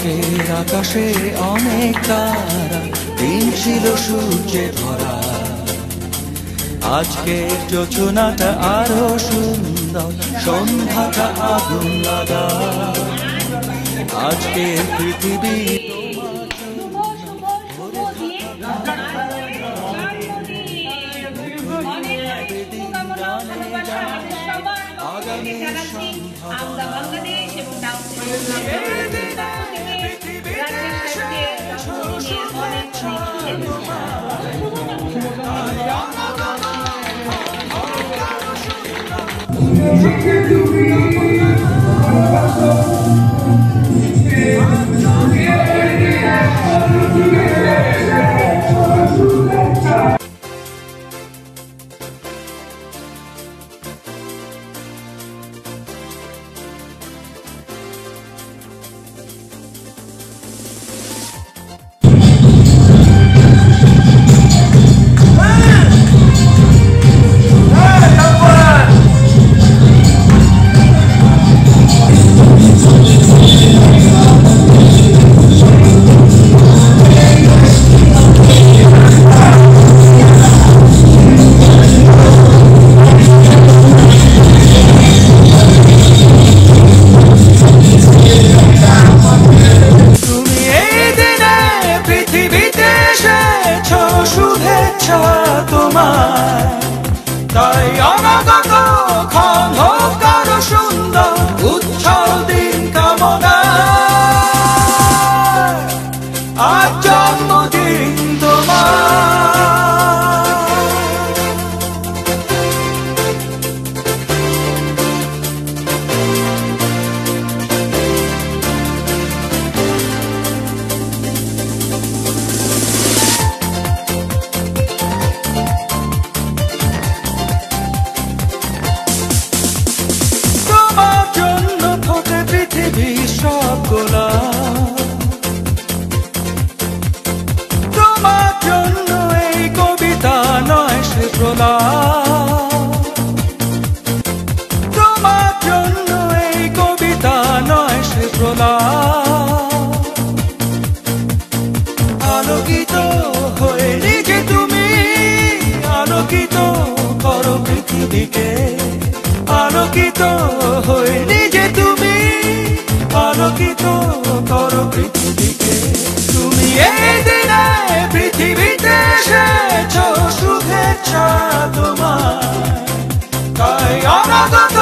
আজকের আকাশে অনেক তারা, দিন ছিল সূর্যে ভরা। আজকের যোজনাটা আরো সুন্দর, সন্ধ্যাটা আগুন লাগা। আজকের পৃথিবী আমরা বাংলাদেশ এবং তাই অনাগত ক্ষণ হোক আরো সুন্দর, উজ্জ্বল দিন কামনা। আজ জন্মদিন তোমার। তোমার জন্য এই কবিতা নয় সে প্রলাপ, তোমার জন্য এই কবিতা নয় সে প্রলাপ। আলোকিত হয়ে নিজে তুমি আলোকিত করো পৃথিবীকে, আলোকিত হয়ে নিজে তুমি আলোকিত করো পৃথিবীকে। তুমি এই দিনে পৃথিবীতে এসেছো, শুভেচ্ছা তোমার। তাই অনাগত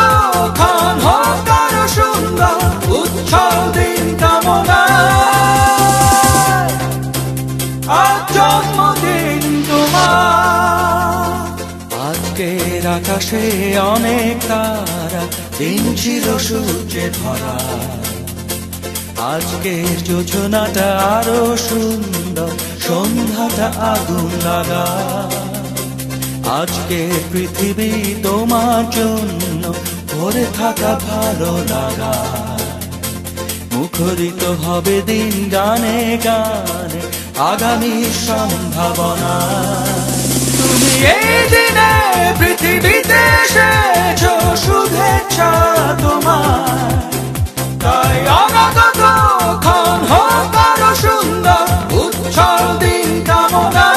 ক্ষণ হোক আরো সুন্দর, উজ্জ্বল দিন কামনা। আজ জন্মদিন তোমার। আজকের আকাশে অনেক তারা, দিন ছিল সূর্যে ভরা। আজকের যোজনাটা আরো সুন্দর, সন্ধ্যাটা আগুন লাগা। আজকের পৃথিবী তোমার জন্য ভরে থাকা ভালো লাগা। মুখরিত হবে দিন গানে গানে, আগামীর সম্ভাবনা। তুমি এই দিনে পৃথিবীতে এসেছো, শুভেচ্ছা তোমার। তাই অনাগত ক্ষণ হোক আরো সুন্দর, উজ্জ্বল দিন কামনা।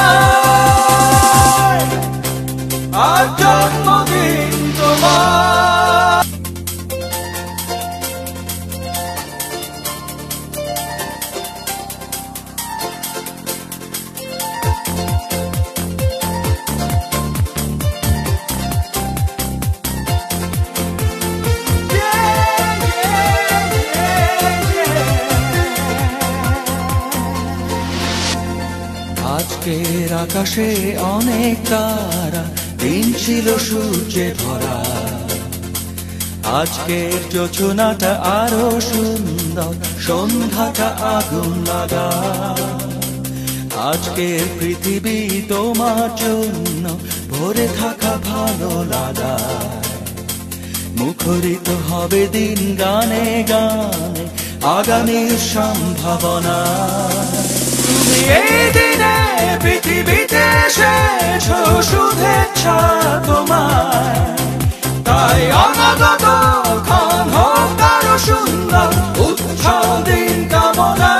আজ জন্মদিন তোমার। আজকের আকাশে অনেক তারা, দিন ছিল সূর্যে ভরা। আজকের যোজনাটা আরো সুন্দর, সন্ধ্যাটা আগুন লাগা। আজকের পৃথিবী তোমার জন্য ভরে থাকা ভালো লাগা। মুখরিত হবে দিন গানে গানে, আগামীর সম্ভাবনা। তুমি এই দিনে পৃথিবীতে এসেছো, শুভেচ্ছা তোমার। তাই অনাগত ক্ষণ হোক আরো সুন্দর, উজ্জ্বল দিন কামনা।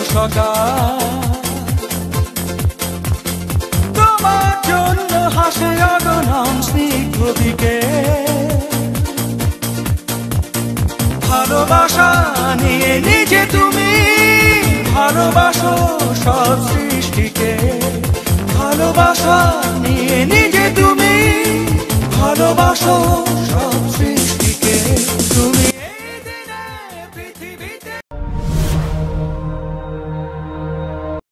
সকাল তোমার জন্য হাসে অগণন স্নিগ্ধ বিকেল ভালোবাসা নিয়ে নিজে তুমি ভালোবাসো সব সৃষ্টিকে ভালোবাসা নিয়ে নিজে তুমি ভালোবাসো সব